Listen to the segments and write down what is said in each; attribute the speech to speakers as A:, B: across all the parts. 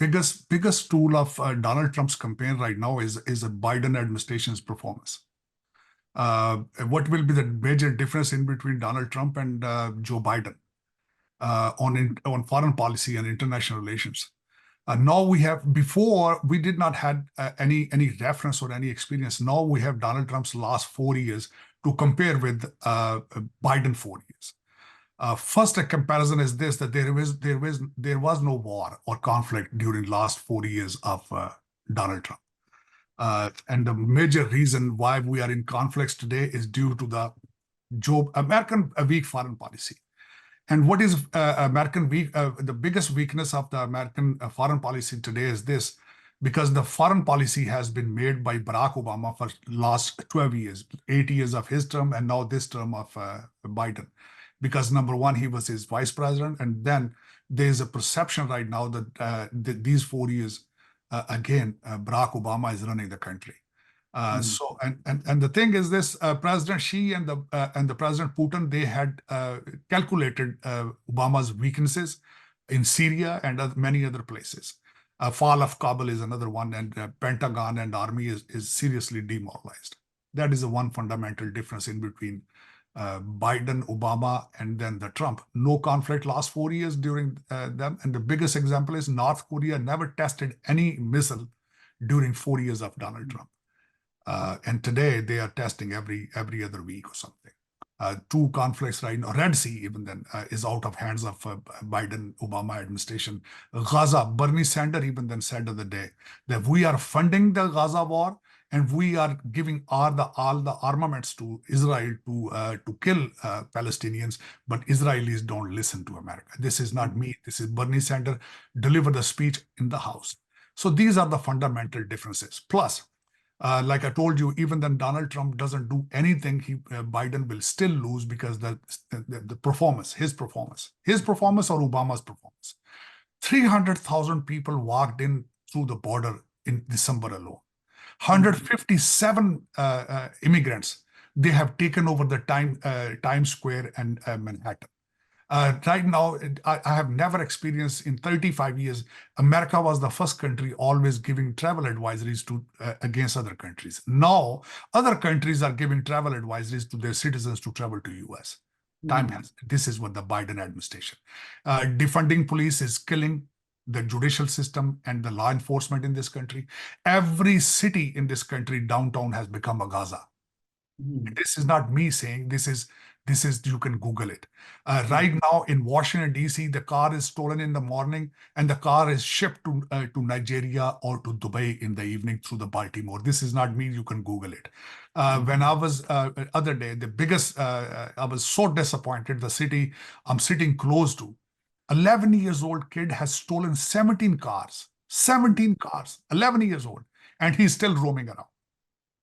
A: biggest tool of Donald Trump's campaign right now is a Biden administration's performance. What will be the major difference in between Donald Trump and Joe Biden on foreign policy and international relations? Now we have, before we did not had any reference or any experience. Now we have Donald Trump's last 4 years to compare with Biden 4 years. First, a comparison is this: that there was no war or conflict during last 4 years of Donald Trump. And the major reason why we are in conflicts today is due to the American weak foreign policy. And what is American weak? The biggest weakness of the American foreign policy today is this: because the foreign policy has been made by Barack Obama for last 12 years, 8 years of his term, and now this term of Biden. Because number one, he was his vice president, and then there's a perception right now that these 4 years, again, Barack Obama is running the country. So and the thing is this: President Xi and the President Putin, they had calculated Obama's weaknesses in Syria and many other places. Fall of Kabul is another one, and Pentagon and army is seriously demoralized. That is the one fundamental difference in between Biden, Obama, and then the Trump. No conflict last 4 years during them. And the biggest example is North Korea never tested any missile during 4 years of Donald Trump. And today they are testing every other week or something. Two conflicts right now. Red Sea even then is out of hands of Biden-Obama administration. Gaza, Bernie Sanders even then said the other day that we are funding the Gaza war and we are giving all the armaments to Israel to kill Palestinians, but Israelis don't listen to America. This is not me. This is Bernie Sanders delivered a speech in the House. So these are the fundamental differences. Plus, like I told you, even then Donald Trump doesn't do anything, Biden will still lose because the performance, his performance or Obama's performance. 300,000 people walked in through the border in December alone. 157 immigrants, they have taken over the Times Square and Manhattan. Right now, I have never experienced in 35 years, America was the first country always giving travel advisories to against other countries. Now, other countries are giving travel advisories to their citizens to travel to US. This is what the Biden administration. Defunding police is killing the judicial system and the law enforcement in this country. Every city in this country, downtown, has become a Gaza. This is not me saying, this is you can Google it. Right now in Washington, D.C., the car is stolen in the morning and the car is shipped to Nigeria or to Dubai in the evening through the Baltimore. This is not me, you can Google it. When I was other day, the biggest, I was so disappointed, the city I'm sitting close to, 11 years old kid has stolen 17 cars, 11 years old, and he's still roaming around.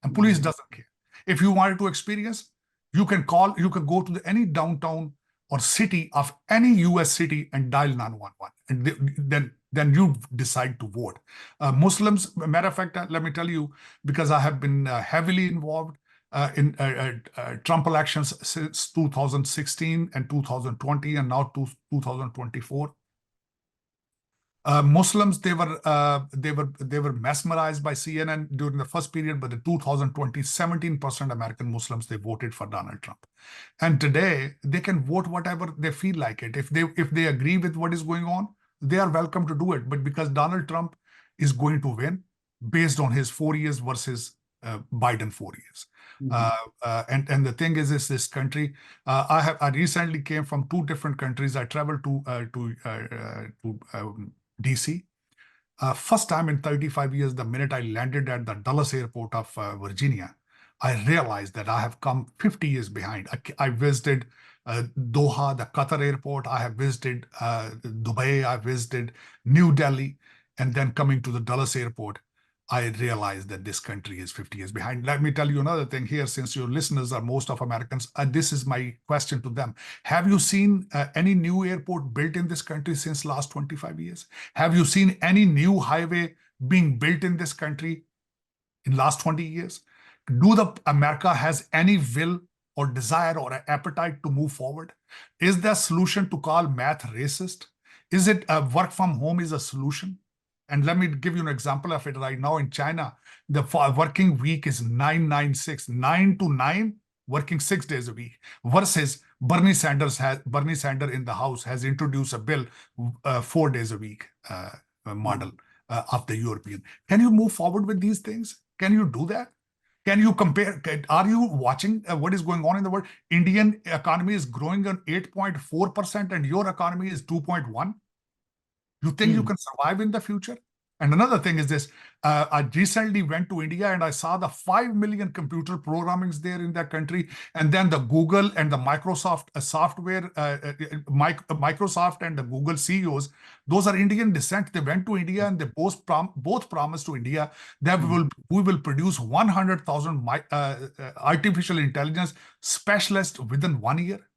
A: And police doesn't care. If you wanted to experience, you can go to any downtown or city of any US city and dial 911. And then you decide to vote. Muslims, matter of fact, let me tell you, because I have been heavily involved in Trump elections since 2016 and 2020 and now 2024. Muslims, they were mesmerized by CNN during the first period, but the 2020, 17% American Muslims, they voted for Donald Trump. And today they can vote whatever they feel like it. If they agree with what is going on, they are welcome to do it. But because Donald Trump is going to win based on his 4 years versus Biden 4 years. And the thing is this country, I recently came from 2 different countries. I traveled to DC. First time in 35 years, the minute I landed at the Dulles airport of Virginia, I realized that I have come 50 years behind. I visited Doha, the Qatar airport. I have visited Dubai. I visited New Delhi. And then coming to the Dulles airport, I realized that this country is 50 years behind. Let me tell you another thing here, since your listeners are most of Americans. This is my question to them. Have you seen any new airport built in this country since last 25 years? Have you seen any new highway being built in this country in last 20 years? America has any will or desire or appetite to move forward? Is the solution to call math racist? Is it work from home is a solution? And let me give you an example of it right now in China. The working week is 996, 9 to 9, working 6 days a week, versus Bernie Sanders in the House has introduced a bill 4 days a week model of the European. Can you move forward with these things? Can you do that? Can you compare? Are you watching what is going on in the world? Indian economy is growing on 8.4% and your economy is 2.1. You think you can survive in the future? And another thing is this, I recently went to India and I saw the 5 million computer programmings there in that country. And then the Google and the Microsoft Microsoft and the Google CEOs, those are Indian descent. They went to India and they both promised to India that we will produce 100,000 artificial intelligence specialists within 1 year.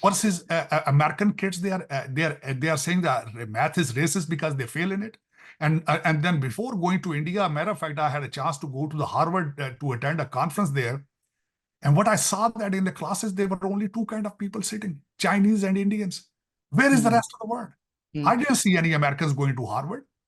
A: Versus American kids, they are saying that math is racist because they fail in it. And then before going to India, a matter of fact, I had a chance to go to the Harvard to attend a conference there. And what I saw that in the classes, there were only two kind of people sitting, Chinese and Indians. Where is the rest of the world? I didn't see any Americans going to Harvard.